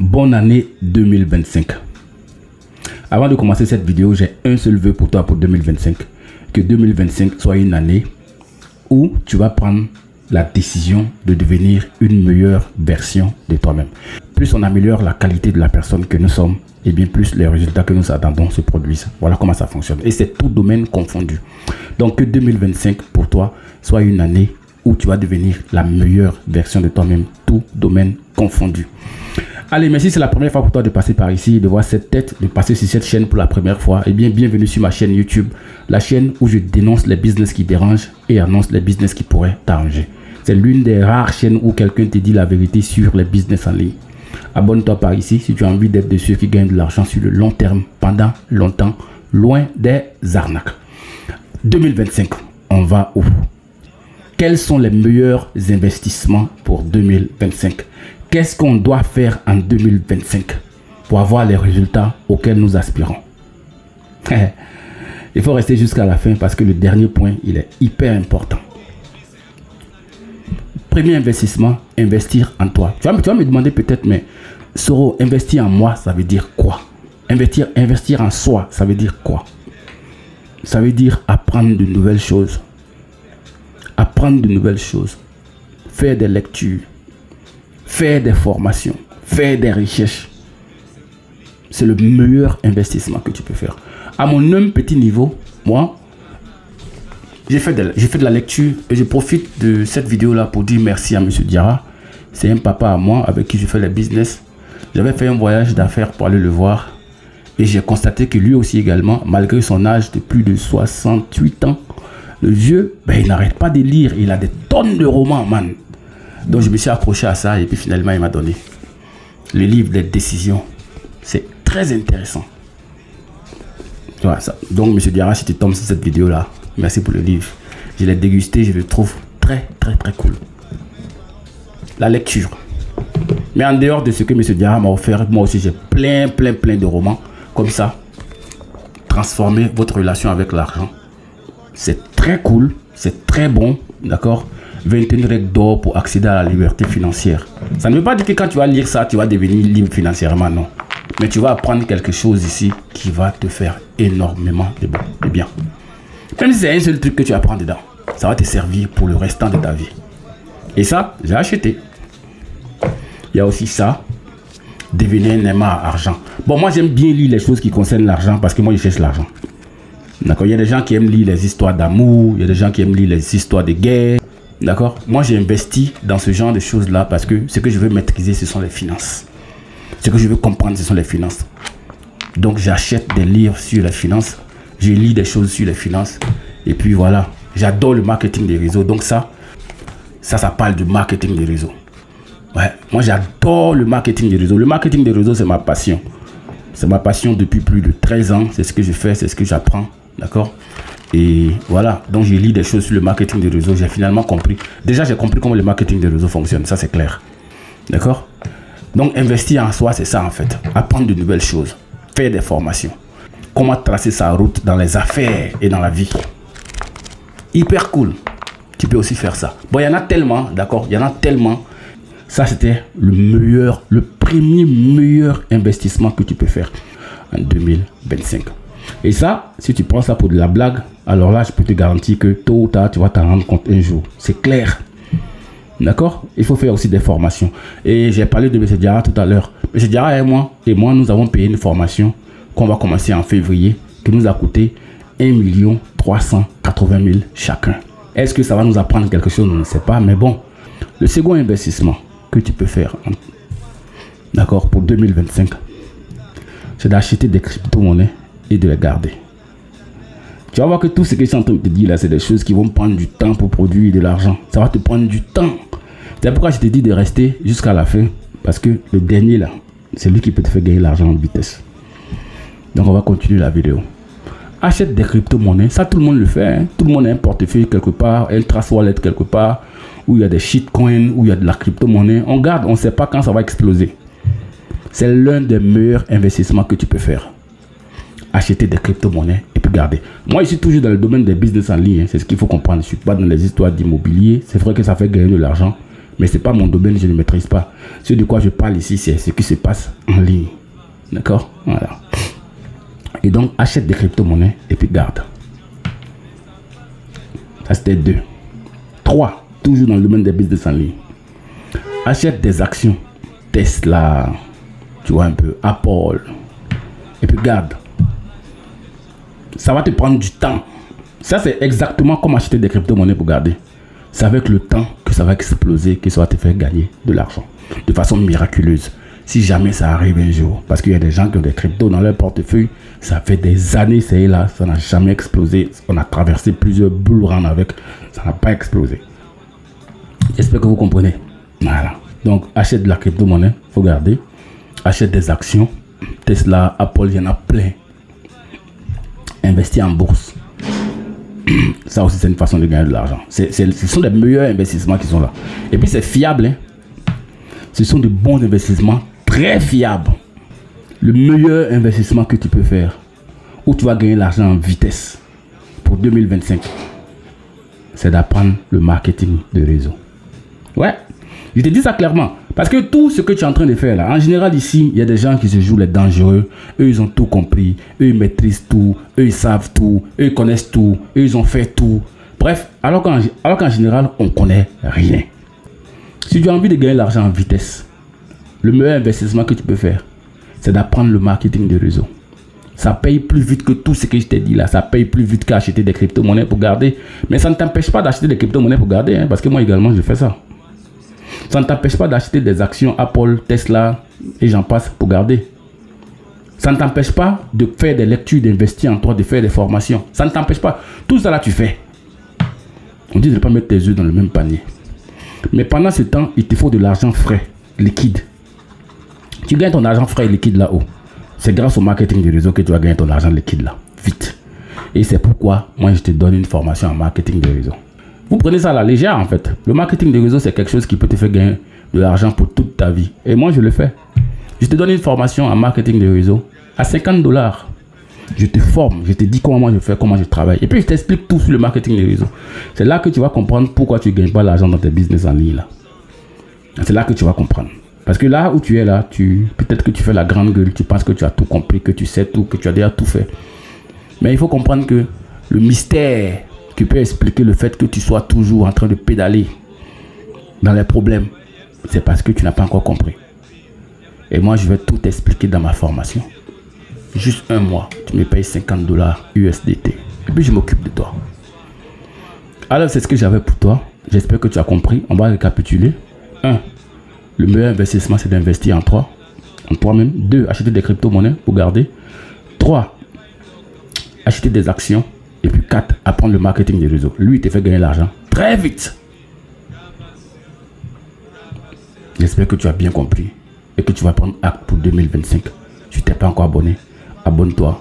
Bonne année 2025. Avant de commencer cette vidéo, j'ai un seul vœu pour toi pour 2025. Que 2025 soit une année où tu vas prendre la décision de devenir une meilleure version de toi-même. Plus on améliore la qualité de la personne que nous sommes, et bien plus les résultats que nous attendons se produisent. Voilà comment ça fonctionne. Et c'est tout domaine confondu. Donc que 2025 pour toi soit une année où tu vas devenir la meilleure version de toi-même, tout domaine confondu. Allez, merci, c'est la première fois pour toi de passer par ici, de voir cette tête, de passer sur cette chaîne pour la première fois. Eh bien, bienvenue sur ma chaîne YouTube, la chaîne où je dénonce les business qui dérangent et annonce les business qui pourraient t'arranger. C'est l'une des rares chaînes où quelqu'un te dit la vérité sur les business en ligne. Abonne-toi par ici si tu as envie d'être de ceux qui gagnent de l'argent sur le long terme, pendant longtemps, loin des arnaques. 2025, on va où? Quels sont les meilleurs investissements pour 2025? Qu'est-ce qu'on doit faire en 2025 pour avoir les résultats auxquels nous aspirons? Il faut rester jusqu'à la fin parce que le dernier point, il est hyper important. Premier investissement, investir en toi. Tu vas me demander peut-être, mais Soro, investir en moi, ça veut dire quoi? Investir en soi, ça veut dire quoi? Ça veut dire apprendre de nouvelles choses. Apprendre de nouvelles choses. Faire des lectures. Faire des formations. Faire des recherches. C'est le meilleur investissement que tu peux faire. À mon humble petit niveau, moi, j'ai fait de la lecture et je profite de cette vidéo-là pour dire merci à M. Diarra. C'est un papa à moi avec qui je fais le business. J'avais fait un voyage d'affaires pour aller le voir et j'ai constaté que lui aussi également, malgré son âge de plus de 68 ans, le vieux, il n'arrête pas de lire. Il a des tonnes de romans, man. Donc je me suis accroché à ça et puis finalement il m'a donné le livre des décisions. C'est très intéressant. Voilà, ça. Donc M. Diarra, si tu tombes sur cette vidéo-là, merci pour le livre. Je l'ai dégusté, je le trouve très cool. La lecture. Mais en dehors de ce que M. Diarra m'a offert, moi aussi j'ai plein de romans. Comme ça, transformer votre relation avec l'argent. C'est très cool, c'est très bon, d'accord? 21 règles d'or pour accéder à la liberté financière. Ça ne veut pas dire que quand tu vas lire ça, tu vas devenir libre financièrement, non. Mais tu vas apprendre quelque chose ici qui va te faire énormément de bien. Même si c'est un seul truc que tu apprends dedans, ça va te servir pour le restant de ta vie. Et ça, j'ai acheté. Il y a aussi ça, devenir un aimant à argent. Bon, moi j'aime bien lire les choses qui concernent l'argent parce que moi je cherche l'argent. D'accord, il y a des gens qui aiment lire les histoires d'amour, il y a des gens qui aiment lire les histoires de guerre. D'accord, moi j'ai investi dans ce genre de choses-là parce que ce que je veux maîtriser, ce sont les finances. Ce que je veux comprendre, ce sont les finances. Donc j'achète des livres sur les finances, je lis des choses sur les finances. Et puis voilà, j'adore le marketing des réseaux. Donc ça parle du marketing des réseaux. Ouais, moi j'adore le marketing des réseaux. Le marketing des réseaux, c'est ma passion. C'est ma passion depuis plus de 13 ans. C'est ce que je fais, c'est ce que j'apprends. D'accord? Et voilà, donc je lis des choses sur le marketing des réseaux. J'ai finalement compris. Déjà, j'ai compris comment le marketing des réseaux fonctionne. Ça, c'est clair. D'accord? Donc, investir en soi, c'est ça en fait. Apprendre de nouvelles choses. Faire des formations. Comment tracer sa route dans les affaires et dans la vie. Hyper cool. Tu peux aussi faire ça. Bon, il y en a tellement, d'accord? Il y en a tellement. Ça, c'était le premier meilleur investissement que tu peux faire en 2025. Et ça, si tu prends ça pour de la blague, alors là, je peux te garantir que tôt ou tard, tu vas t'en rendre compte un jour. C'est clair. D'accord? Il faut faire aussi des formations. Et j'ai parlé de M. Diarra tout à l'heure. M. Diarra et moi, nous avons payé une formation qu'on va commencer en février, qui nous a coûté 1 380 000 chacun. Est-ce que ça va nous apprendre quelque chose? On ne sait pas. Mais bon, le second investissement que tu peux faire, d'accord, pour 2025, c'est d'acheter des crypto-monnaies et de les garder. Tu vas voir que tout ce que je suis en train de te dire là, c'est des choses qui vont prendre du temps pour produire de l'argent. Ça va te prendre du temps. C'est pourquoi je te dis de rester jusqu'à la fin. Parce que le dernier là, c'est lui qui peut te faire gagner l'argent en vitesse. Donc on va continuer la vidéo. Achète des crypto-monnaies. Ça, tout le monde le fait. Hein. Tout le monde a un portefeuille quelque part, un trace wallet quelque part, où il y a des shitcoins, où il y a de la crypto-monnaie. On garde, on ne sait pas quand ça va exploser. C'est l'un des meilleurs investissements que tu peux faire. Acheter des crypto-monnaies et puis garder. Moi, je suis toujours dans le domaine des business en ligne. Hein. C'est ce qu'il faut comprendre. Je ne suis pas dans les histoires d'immobilier. C'est vrai que ça fait gagner de l'argent. Mais ce n'est pas mon domaine, je ne maîtrise pas. Ce de quoi je parle ici, c'est ce qui se passe en ligne. D'accord? Voilà. Et donc, achète des crypto-monnaies et puis garde. Ça, c'était 2. 3. Toujours dans le domaine des business en ligne. Achète des actions. Tesla, tu vois un peu, Apple. Et puis garde. Ça va te prendre du temps. Ça, c'est exactement comme acheter des crypto-monnaies pour garder. C'est avec le temps que ça va exploser, que ça va te faire gagner de l'argent. De façon miraculeuse. Si jamais ça arrive un jour. Parce qu'il y a des gens qui ont des cryptos dans leur portefeuille. Ça fait des années, c'est là. Ça n'a jamais explosé. On a traversé plusieurs bull runs avec. Ça n'a pas explosé. J'espère que vous comprenez. Voilà. Donc, achète de la crypto-monnaie. Il faut garder. Achète des actions. Tesla, Apple, il y en a plein. Investir en bourse. Ça aussi, c'est une façon de gagner de l'argent. Ce sont les meilleurs investissements qui sont là. Et puis, c'est fiable. Hein? Ce sont de bons investissements très fiables. Le meilleur investissement que tu peux faire, où tu vas gagner l'argent en vitesse pour 2025, c'est d'apprendre le marketing de réseau. Ouais, je te dis ça clairement. Parce que tout ce que tu es en train de faire là, en général ici, il y a des gens qui se jouent les dangereux. Eux, ils ont tout compris. Eux, ils maîtrisent tout. Eux, ils savent tout. Eux, ils connaissent tout. Eux, ils ont fait tout. Bref, alors qu'en général, on ne connaît rien. Si tu as envie de gagner l'argent en vitesse, le meilleur investissement que tu peux faire, c'est d'apprendre le marketing de réseau. Ça paye plus vite que tout ce que je t'ai dit là. Ça paye plus vite qu'acheter des crypto-monnaies pour garder. Mais ça ne t'empêche pas d'acheter des crypto-monnaies pour garder. Hein, parce que moi également, je fais ça. Ça ne t'empêche pas d'acheter des actions Apple, Tesla et j'en passe pour garder. Ça ne t'empêche pas de faire des lectures, d'investir en toi, de faire des formations. Ça ne t'empêche pas. Tout ça là, tu fais. On dit de ne pas mettre tes œufs dans le même panier. Mais pendant ce temps, il te faut de l'argent frais, liquide. Tu gagnes ton argent frais et liquide là-haut. C'est grâce au marketing du réseau que tu vas gagner ton argent liquide là. Vite. Et c'est pourquoi moi je te donne une formation en marketing de réseau. Vous prenez ça à la légère en fait. Le marketing de réseau, c'est quelque chose qui peut te faire gagner de l'argent pour toute ta vie. Et moi, je le fais. Je te donne une formation en marketing de réseau à 50 $. Je te forme, je te dis comment moi je fais, comment je travaille. Et puis, je t'explique tout sur le marketing de réseau. C'est là que tu vas comprendre pourquoi tu ne gagnes pas l'argent dans tes business en ligne là. C'est là que tu vas comprendre. Parce que là où tu es là, peut-être que tu fais la grande gueule, tu penses que tu as tout compris, que tu sais tout, que tu as déjà tout fait. Mais il faut comprendre que le mystère qui peut expliquer le fait que tu sois toujours en train de pédaler dans les problèmes, c'est parce que tu n'as pas encore compris. Et moi, je vais tout expliquer dans ma formation. Juste un mois, tu me payes 50 $ USDT. Et puis, je m'occupe de toi. Alors, c'est ce que j'avais pour toi. J'espère que tu as compris. On va récapituler. 1. Le meilleur investissement, c'est d'investir en toi-même. 2. Acheter des crypto-monnaies pour garder. 3. Acheter des actions. Et puis 4. Apprendre le marketing des réseaux. Lui, il te fait gagner l'argent très vite. J'espère que tu as bien compris et que tu vas prendre acte pour 2025. Si tu n'es pas encore abonné, abonne-toi